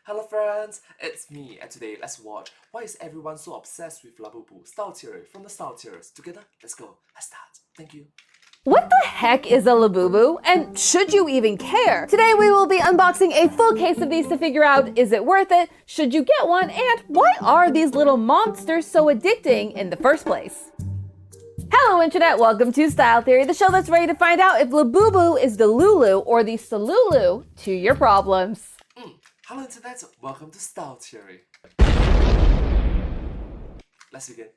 Hello friends, it's me, and today let's watch why is everyone so obsessed with Labubu style theory from the StyleTheorists. Together, let's go. Let's start. Thank you. What the heck is a Labubu, and should you even care? Today we will be unboxing a full case of these to figure out, is it worth it, should you get one, and why are these little monsters so addicting in the first place? Hello Internet, welcome to Style Theory, the show that's ready to find out if Labubu is the Lulu or the Salulu to your problems. Hello Internet, welcome to Style Theory. Let's begin.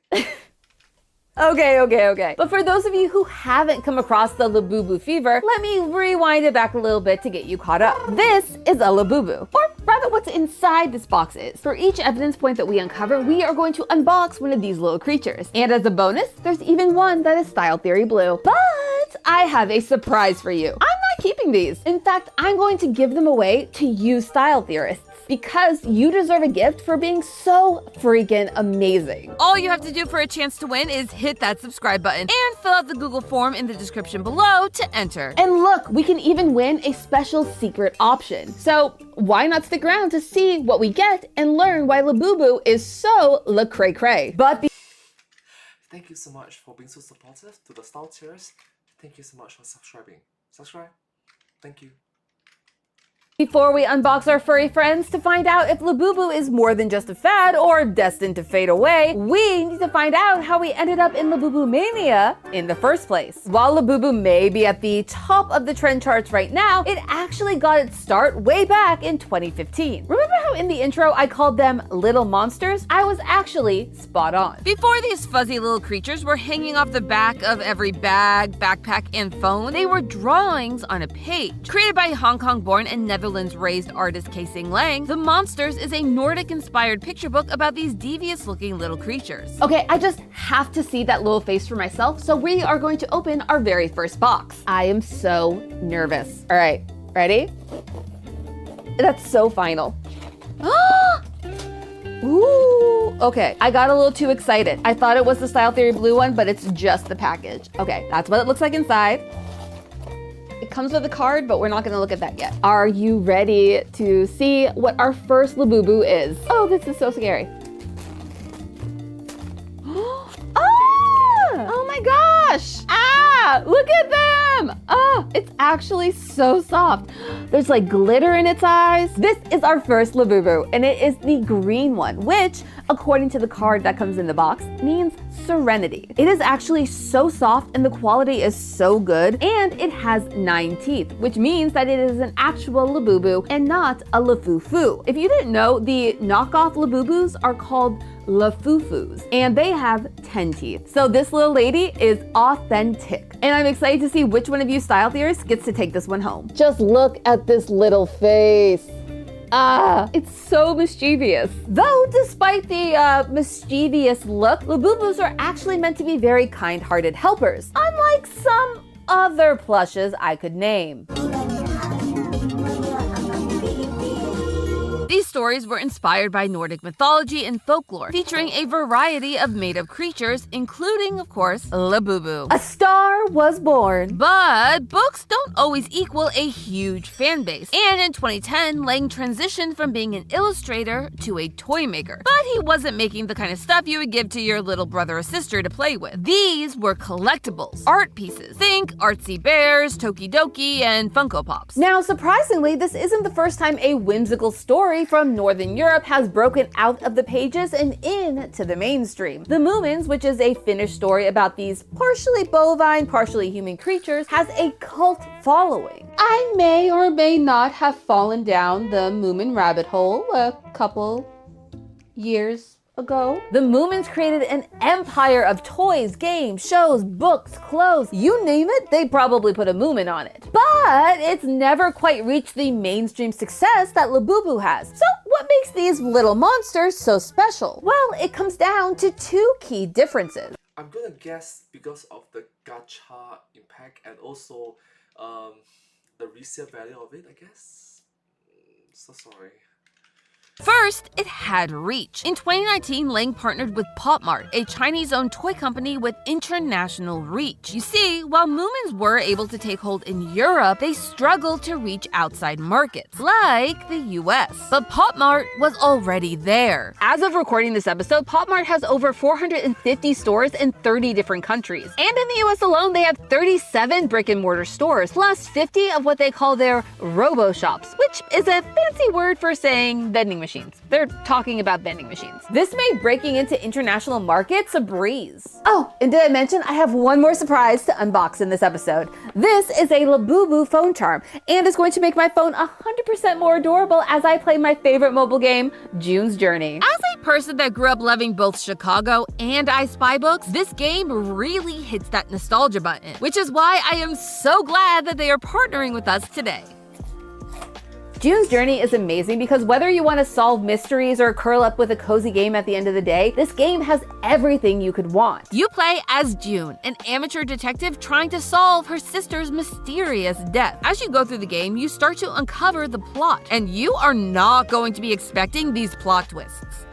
Okay. But for those of you who haven't come across the Labubu fever, let me rewind it back a little bit to get you caught up. This is a Labubu, or rather what's inside this box is. For each evidence point that we uncover, we are going to unbox one of these little creatures. And as a bonus, there's even one that is Style Theory Blue. But I have a surprise for you. I'm not keeping these. In fact, I'm going to give them away to you Style Theorists, because you deserve a gift for being so freaking amazing. All you have to do for a chance to win is hit that subscribe button and fill out the Google form in the description below to enter. And look, we can even win a special secret option. So why not stick around to see what we get and learn why Labubu is so la cray cray. But Thank you so much for being so supportive to the StyleTheorists. Thank you so much for subscribing. Subscribe. Thank you. before we unbox our furry friends to find out if Labubu is more than just a fad or destined to fade away, we need to find out how we ended up in Labubu mania in the first place. While Labubu may be at the top of the trend charts right now, it actually got its start way back in 2015. Remember how in the intro I called them little monsters? I was actually spot on. Before these fuzzy little creatures were hanging off the back of every bag, backpack, and phone, they were drawings on a page. Created by Hong Kong-born and Netherlands-raised artist Sing Lang, The Monsters is a Nordic-inspired picture book about these devious-looking little creatures. Okay, I just have to see that little face for myself, so we are going to open our very first box. I am so nervous. All right, ready? That's so final. Ooh, okay. I got a little too excited. I thought it was the Style Theory Blue one, but it's just the package. Okay, that's what it looks like inside. It comes with a card, but we're not gonna look at that yet. Are you ready to see what our first Labubu is? Oh, this is so scary. Oh my gosh! Look at them! It's actually so soft. There's like glitter in its eyes. This is our first Labubu, and it is the green one, which, according to the card that comes in the box, means serenity. It is actually so soft and the quality is so good, and it has 9 teeth, which means that it is an actual Labubu and not a Lafufu. If you didn't know, the knockoff Labubus are called Lafufus, and they have 10 teeth. So this little lady is authentic. And I'm excited to see which one of you Style Theorists gets to take this one home. Just look at this little face. It's so mischievous. Though, despite the mischievous look, Labubus are actually meant to be very kind-hearted helpers, unlike some other plushes I could name. These stories were inspired by Nordic mythology and folklore, featuring a variety of made-up creatures, including, of course, Labubu. A star was born. But books don't always equal a huge fan base. And in 2010, Lang transitioned from being an illustrator to a toy maker. But he wasn't making the kind of stuff you would give to your little brother or sister to play with. These were collectibles, art pieces. Think artsy bears, Tokidoki, and Funko Pops. Now, surprisingly, this isn't the first time a whimsical story from Northern Europe has broken out of the pages and into the mainstream. The Moomins, which is a Finnish story about these partially bovine, partially human creatures, has a cult following. I may or may not have fallen down the Moomin rabbit hole a couple years ago. The Moomins created an empire of toys, games, shows, books, clothes, you name it, they probably put a Moomin on it. But it's never quite reached the mainstream success that Labubu has. So what makes these little monsters so special? Well, it comes down to 2 key differences. I'm gonna guess because of the gacha impact and also the resale value of it, I guess. So sorry. First, it had reach. In 2019, Lang partnered with Pop Mart, a Chinese-owned toy company with international reach. You see, while Moomins were able to take hold in Europe, they struggled to reach outside markets, like the US. But Pop Mart was already there. As of recording this episode, Pop Mart has over 450 stores in 30 different countries. And in the US alone, they have 37 brick-and-mortar stores, plus 50 of what they call their robo-shops, which is a fancy word for saying vending machines. They're talking about vending machines. This made breaking into international markets a breeze. Oh, and did I mention I have one more surprise to unbox in this episode? This is a Labubu phone charm, and it's going to make my phone 100% more adorable as I play my favorite mobile game, June's Journey. As a person that grew up loving both Chicago and I Spy books, this game really hits that nostalgia button, which is why I am so glad that they are partnering with us today. June's Journey is amazing because whether you want to solve mysteries or curl up with a cozy game at the end of the day, this game has everything you could want. You play as June, an amateur detective trying to solve her sister's mysterious death. As you go through the game, you start to uncover the plot, and you are not going to be expecting these plot twists.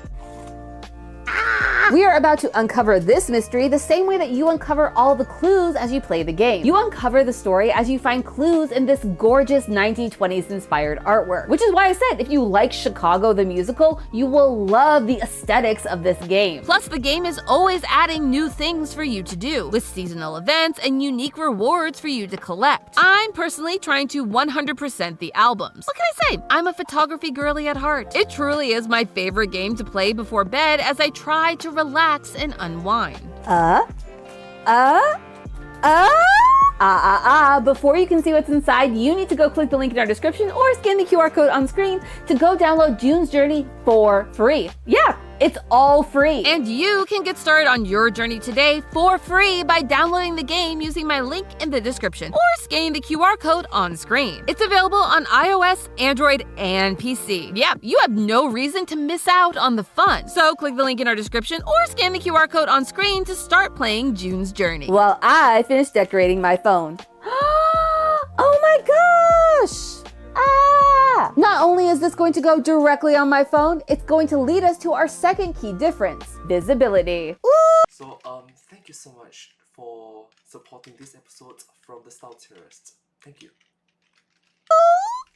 We are about to uncover this mystery the same way that you uncover all the clues as you play the game. You uncover the story as you find clues in this gorgeous 1920s inspired artwork, which is why I said if you like Chicago the musical, you will love the aesthetics of this game. Plus, the game is always adding new things for you to do, with seasonal events and unique rewards for you to collect. I'm personally trying to 100% the albums. What can I say? I'm a photography girly at heart. It truly is my favorite game to play before bed as I try to relax and unwind. Before you can see what's inside, you need to go click the link in our description or scan the QR code on screen to go download June's Journey for free. Yeah, it's all free. And you can get started on your journey today for free by downloading the game using my link in the description or scanning the QR code on screen. It's available on iOS, Android, and PC. Yeah, you have no reason to miss out on the fun. So click the link in our description or scan the QR code on screen to start playing June's Journey. Well, I finished decorating my phone. Oh my gosh! Not only is this going to go directly on my phone, it's going to lead us to our second key difference, visibility. So, thank you so much for supporting this episode from the StyleTheorists. Thank you.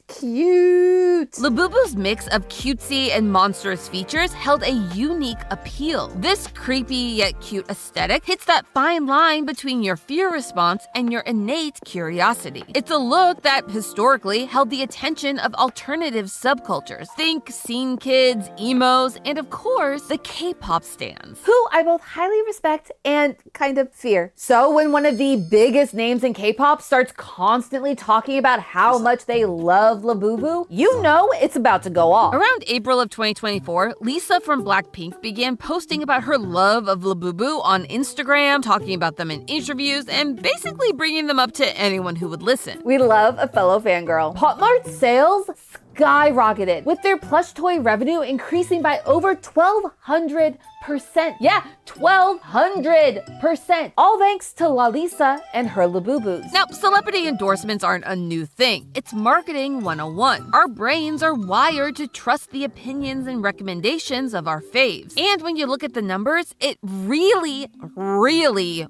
Cute! Labubu's mix of cutesy and monstrous features held a unique appeal. This creepy yet cute aesthetic hits that fine line between your fear response and your innate curiosity. It's a look that historically held the attention of alternative subcultures. Think scene kids, emos, and of course, the K-pop stans, who I both highly respect and kind of fear. So when one of the biggest names in K-pop starts constantly talking about how much they love Labubu, you know it's about to go off. Around April of 2024, Lisa from Blackpink began posting about her love of Labubu on Instagram, talking about them in interviews, and basically bringing them up to anyone who would listen. We love a fellow fangirl. Pop Mart's sales skyrocketed, with their plush toy revenue increasing by over 1,200%. Yeah, 1,200%. All thanks to Lalisa and her Labubus. Now, celebrity endorsements aren't a new thing. It's marketing 101. Our brains are wired to trust the opinions and recommendations of our faves. And when you look at the numbers, it really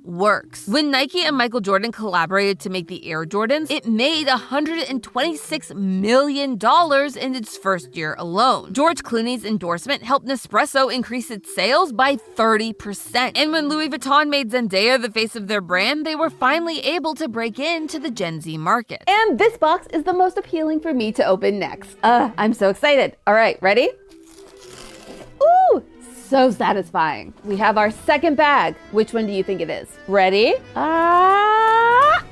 works. When Nike and Michael Jordan collaborated to make the Air Jordans, it made $126 million in its first year alone. George Clooney's endorsement helped Nespresso increase its sales by 30%. And when Louis Vuitton made Zendaya the face of their brand, they were finally able to break into the Gen Z market. And this box is the most appealing for me to open next. I'm so excited. All right, ready? Ooh, so satisfying. We have our second bag. Which one do you think it is? Ready? Oh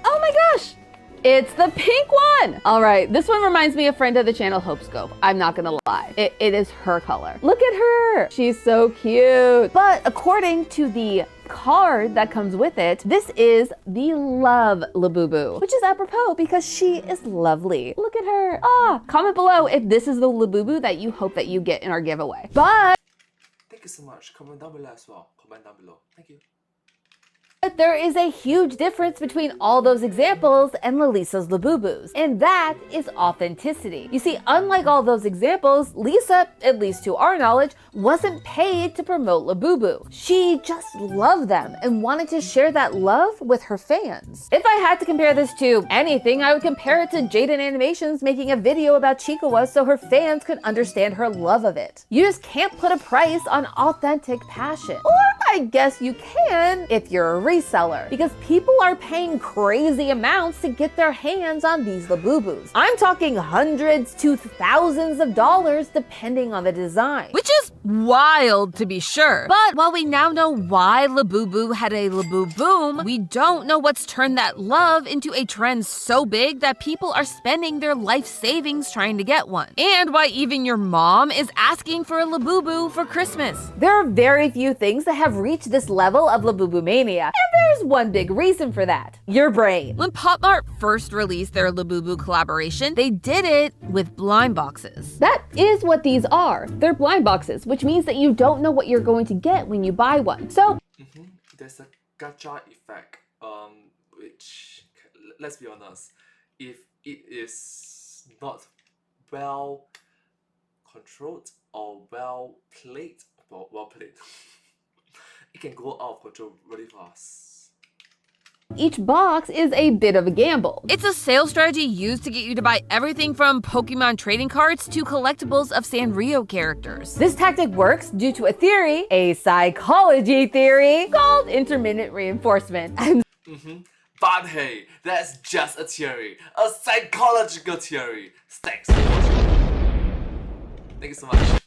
my gosh! It's the pink one! All right, this one reminds me of friend of the channel, Hope Scope. I'm not gonna lie. It is her color. Look at her! She's so cute. But according to the card that comes with it, this is the Love Labubu, which is apropos because she is lovely. Look at her. Comment below if this is the Labubu that you hope that you get in our giveaway. But thank you so much. Comment down below as well. Comment down below. Thank you. But there is a huge difference between all those examples and Lisa's Labubus, and that is authenticity. You see, unlike all those examples, Lisa, at least to our knowledge, wasn't paid to promote Labubu. She just loved them and wanted to share that love with her fans. If I had to compare this to anything, I would compare it to Jaden Animations making a video about Chikawa so her fans could understand her love of it. You just can't put a price on authentic passion. Or I guess you can if you're a reseller, because people are paying crazy amounts to get their hands on these Labubus. I'm talking hundreds to thousands of dollars depending on the design. Which is wild to be sure. But while we now know why Labubu had a Labu boom, we don't know what's turned that love into a trend so big that people are spending their life savings trying to get one. And why even your mom is asking for a Labubu for Christmas. There are very few things that have reached this level of Labubu mania, and there's one big reason for that: your brain. When Pop Mart first released their Labubu collaboration, they did it with blind boxes. That is what these are. They're blind boxes, which means that you don't know what you're going to get when you buy one. So there's a gacha effect, which, let's be honest, if it is not well controlled or well played, it can go out of control really fast. Each box is a bit of a gamble. It's a sales strategy used to get you to buy everything from Pokemon trading cards to collectibles of Sanrio characters. This tactic works due to a theory, a psychology theory, called intermittent reinforcement. But hey, that's just a theory, a psychological theory. Thanks for watching. Thank you so much.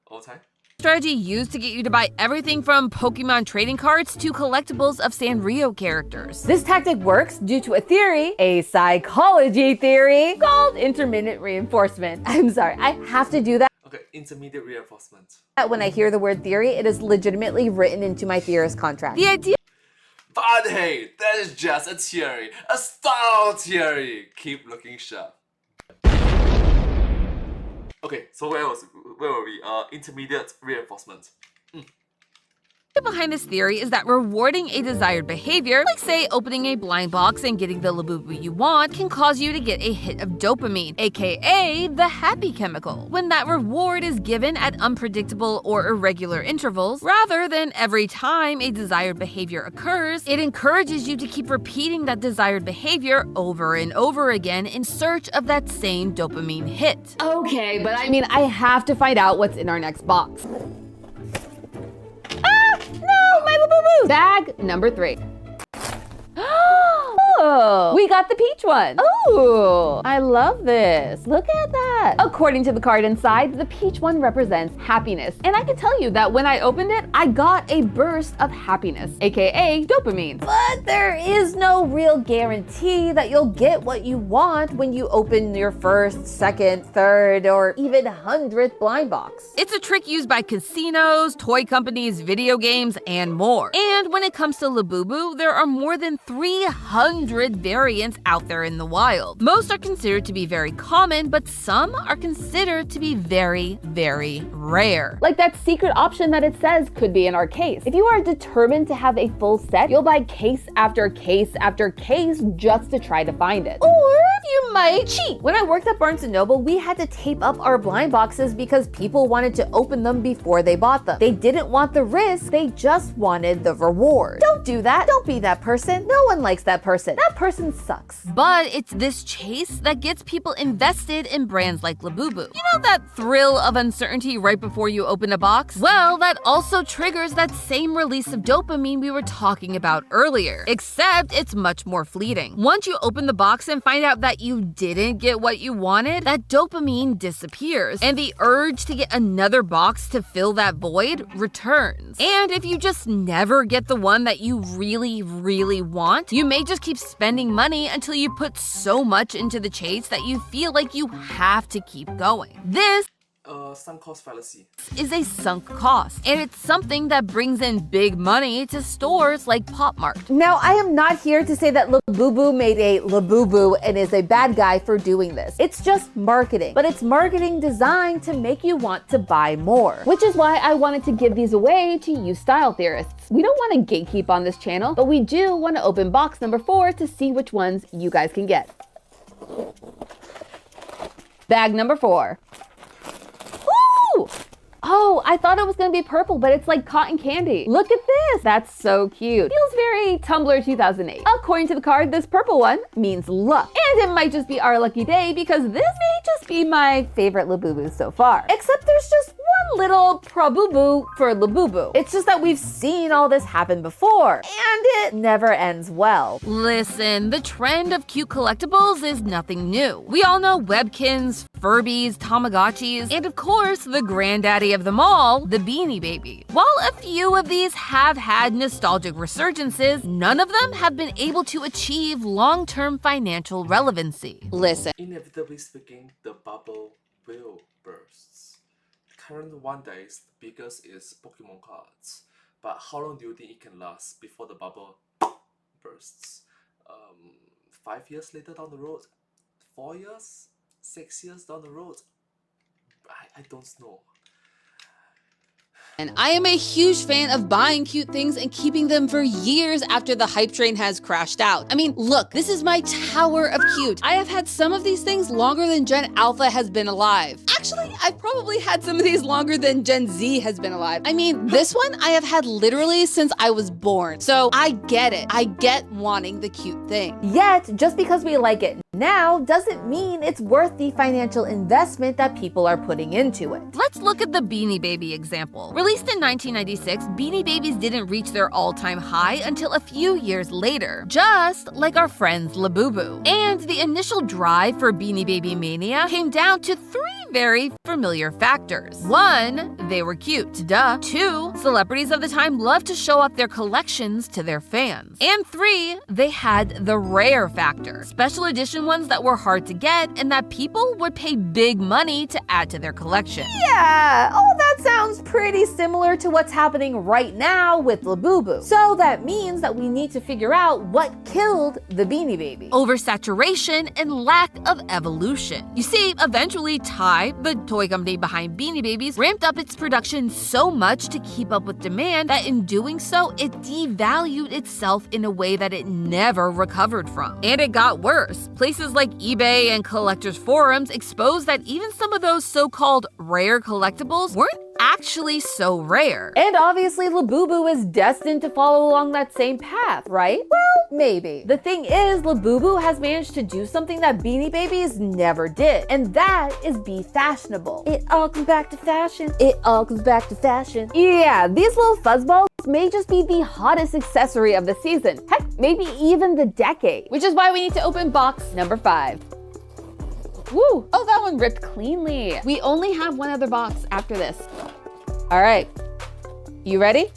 All time. Strategy used to get you to buy everything from Pokemon trading cards to collectibles of Sanrio characters. This tactic works due to a theory, a psychology theory, called intermittent reinforcement. I'm sorry, I have to do that. Okay, intermediate reinforcement. When I hear the word theory, it is legitimately written into my theorist contract. The idea. But hey, that is just a theory, a style theory. Keep looking sharp. Okay, so where were we? Intermediate reinforcement. Behind this theory is that rewarding a desired behavior, like say opening a blind box and getting the Labubu you want, can cause you to get a hit of dopamine, aka the happy chemical. When that reward is given at unpredictable or irregular intervals, rather than every time a desired behavior occurs, it encourages you to keep repeating that desired behavior over and over again in search of that same dopamine hit. Okay, but I mean, I have to find out what's in our next box. No, my Labubu! Bag number 3. Oh, we got the peach one. Oh, I love this. Look at that. According to the card inside, the peach one represents happiness. And I can tell you that when I opened it, I got a burst of happiness, aka dopamine. But there is no real guarantee that you'll get what you want when you open your first, second, third, or even 100th blind box. It's a trick used by casinos, toy companies, video games, and more. And when it comes to Labubu, there are more than 300 variants out there in the wild. Most are considered to be very common, but some are considered to be very, very rare. Like that secret option that it says could be in our case. If you are determined to have a full set, you'll buy case after case after case just to try to find it. Or you might cheat. When I worked at Barnes & Noble, we had to tape up our blind boxes because people wanted to open them before they bought them. They didn't want the risk, they just wanted the reward. Don't do that. Don't be that person. No one likes that person. That person sucks. But it's this chase that gets people invested in brands like Labubu. You know that thrill of uncertainty right before you open a box? Well, that also triggers that same release of dopamine we were talking about earlier, except it's much more fleeting. Once you open the box and find out that you didn't get what you wanted, that dopamine disappears, and the urge to get another box to fill that void returns. And if you just never get the one that you really, really want, you may just keep spending money until you put so much into the chase that you feel like you have to keep going. This Sunk cost fallacy. Is a sunk cost, and it's something that brings in big money to stores like Pop Mart. Now, I am not here to say that Labubu made a Labubu and is a bad guy for doing this. It's just marketing, but it's marketing designed to make you want to buy more, which is why I wanted to give these away to you style theorists. We don't want to gatekeep on this channel, but we do want to open box number 4 to see which ones you guys can get. Bag number 4. Ooh! Oh, I thought it was gonna be purple, but it's like cotton candy. Look at this. That's so cute. Feels very Tumblr 2008. According to the card, this purple one means luck. And it might just be our lucky day because this may just be my favorite Labubu so far. Except there's just one little prabubu for Labubu. It's just that we've seen all this happen before, and it never ends well. Listen, the trend of cute collectibles is nothing new. We all know Webkins, Furbies, Tamagotchis, and of course, the granddaddy of them all, the Beanie Baby. While a few of these have had nostalgic resurgences, none of them have been able to achieve long-term financial relevancy. Listen. Inevitably speaking, the bubble will burst. The current one that is the biggest is Pokemon cards. But how long do you think it can last before the bubble bursts? 5 years later down the road? 4 years? 6 years down the road? I don't know. And I am a huge fan of buying cute things and keeping them for years after the hype train has crashed out. I mean, look, this is my tower of cute. I have had some of these things longer than Gen Alpha has been alive. Actually, I've probably had some of these longer than Gen Z has been alive. I mean, this one I have had literally since I was born. So I get it. I get wanting the cute thing. Yet, just because we like it now doesn't mean it's worth the financial investment that people are putting into it. Let's look at the Beanie Baby example. Released in 1996, Beanie Babies didn't reach their all-time high until a few years later, just like our friends Labubu. And the initial drive for Beanie Baby mania came down to 3 very familiar factors. 1, they were cute. Duh. 2, celebrities of the time loved to show off their collections to their fans. And 3, they had the rare factor. Special edition ones that were hard to get and that people would pay big money to add to their collection. Yeah, all that sounds pretty similar to what's happening right now with Labubu. So that means that we need to figure out what killed the Beanie Baby. Oversaturation and lack of evolution. You see, eventually Ty, the toy company behind Beanie Babies, ramped up its production so much to keep up with demand that in doing so, it devalued itself in a way that it never recovered from. And it got worse. Places like eBay and collectors forums exposed that even some of those so-called rare collectibles weren't actually so rare. And obviously Labubu is destined to follow along that same path, right? Well, maybe. The thing is, Labubu has managed to do something that Beanie Babies never did, and that is be fashionable. It all comes back to fashion. It all comes back to fashion. Yeah, these little fuzzballs may just be the hottest accessory of the season. Heck, maybe even the decade. Which is why we need to open box number 5. Woo! Oh, that one ripped cleanly. We only have one other box after this. All right, you ready?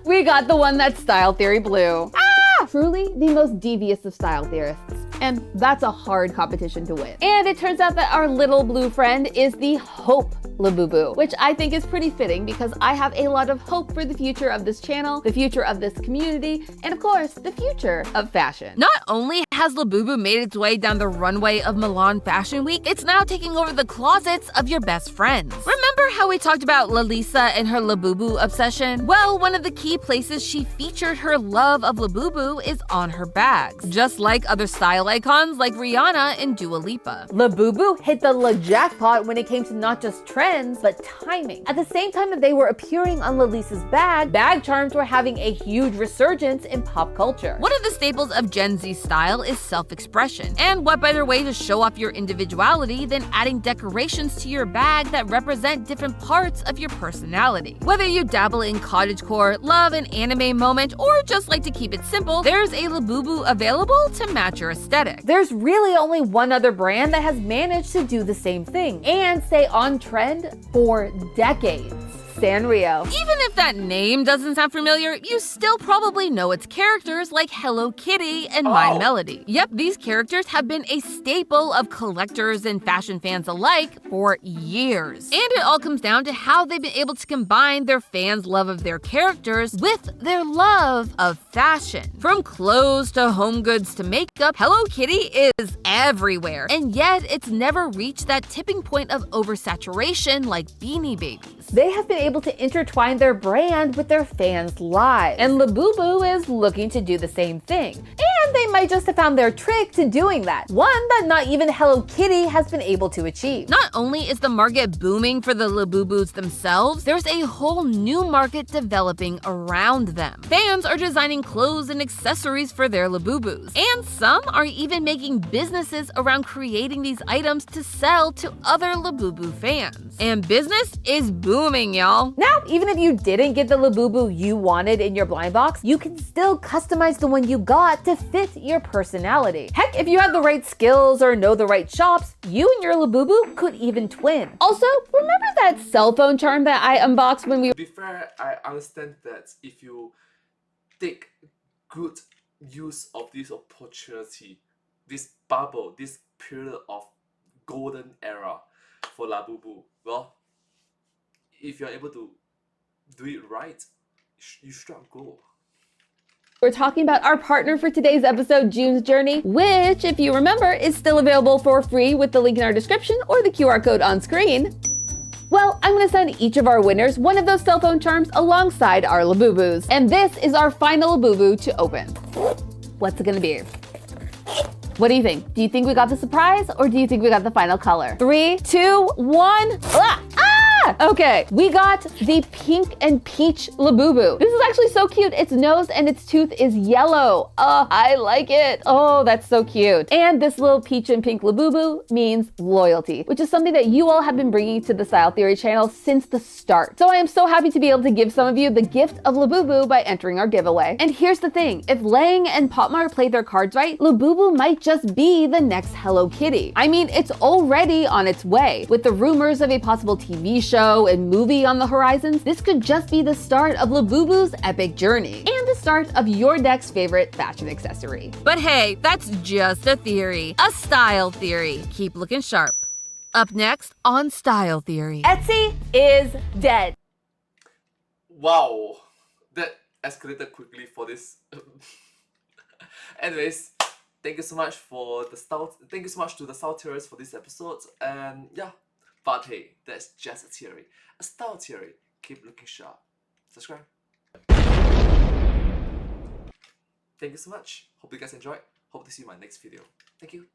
We got the one that's Style Theory Blue. Ah! Truly the most devious of style theorists. And that's a hard competition to win. And it turns out that our little blue friend is the Hope Labubu, which I think is pretty fitting because I have a lot of hope for the future of this channel, the future of this community, and of course, the future of fashion. Not only has Labubu made its way down the runway of Milan Fashion Week, it's now taking over the closets of your best friends. Remember how we talked about Lalisa and her Labubu obsession? Well, one of the key places she featured her love of Labubu is on her bags, just like other style icons like Rihanna and Dua Lipa. Labubu hit the jackpot when it came to not just trends, but timing. At the same time that they were appearing on Lalisa's bag charms were having a huge resurgence in pop culture. One of the staples of Gen Z style is self-expression. And what better way to show off your individuality than adding decorations to your bag that represent different parts of your personality? Whether you dabble in cottagecore, love an anime moment, or just like to keep it simple, there's a Labubu available to match your aesthetic. There's really only one other brand that has managed to do the same thing and stay on trend for decades. Sanrio. Even if that name doesn't sound familiar, you still probably know its characters like Hello Kitty and My Melody. Yep, these characters have been a staple of collectors and fashion fans alike for years. And it all comes down to how they've been able to combine their fans' love of their characters with their love of fashion. From clothes to home goods to makeup, Hello Kitty is everywhere, and yet it's never reached that tipping point of oversaturation like Beanie Babies. They have been able to intertwine their brand with their fans' lives, and Labubu is looking to do the same thing. And they might just have found their trick to doing that, one that not even Hello Kitty has been able to achieve. Not only is the market booming for the Labubus themselves, there's a whole new market developing around them. Fans are designing clothes and accessories for their Labubus, and some are even making businesses around creating these items to sell to other Labubu fans. And business is booming, y'all. Now, even if you didn't get the Labubu you wanted in your blind box, you can still customize the one you got to fit your personality. Heck, if you have the right skills or know the right shops, you and your Labubu could even twin. Also, remember that cell phone charm that I unboxed when we... To be fair, I understand that if you take good use of this opportunity, this bubble, this period of golden era for Labubu, well, if you're able to do it right, you struck gold. We're talking about our partner for today's episode, June's Journey, which, if you remember, is still available for free with the link in our description or the QR code on screen. Well, I'm gonna send each of our winners one of those cell phone charms alongside our Labubus. And this is our final Labubu to open. What's it gonna be? What do you think? Do you think we got the surprise, or do you think we got the final color? 3, 2, 1. Ah! Okay, we got the pink and peach Labubu. This is actually so cute. Its nose and its tooth is yellow. Oh, I like it. Oh, that's so cute. And this little peach and pink Labubu means loyalty, which is something that you all have been bringing to the Style Theory channel since the start. So I am so happy to be able to give some of you the gift of Labubu by entering our giveaway. And here's the thing, if Lang and Potmar play their cards right, Labubu might just be the next Hello Kitty. I mean, it's already on its way. With the rumors of a possible TV show and movie on the horizons, this could just be the start of Labubu's epic journey and the start of your next favorite fashion accessory. But hey, that's just a theory, a style theory. Keep looking sharp. Up next on Style Theory. Etsy is dead. Wow, that escalated quickly for this. Anyways, thank you so much to the StyleTheorists for this episode, and yeah. But hey, that's just a theory. A style theory. Keep looking sharp. Subscribe. Thank you so much. Hope you guys enjoyed. Hope to see you in my next video. Thank you.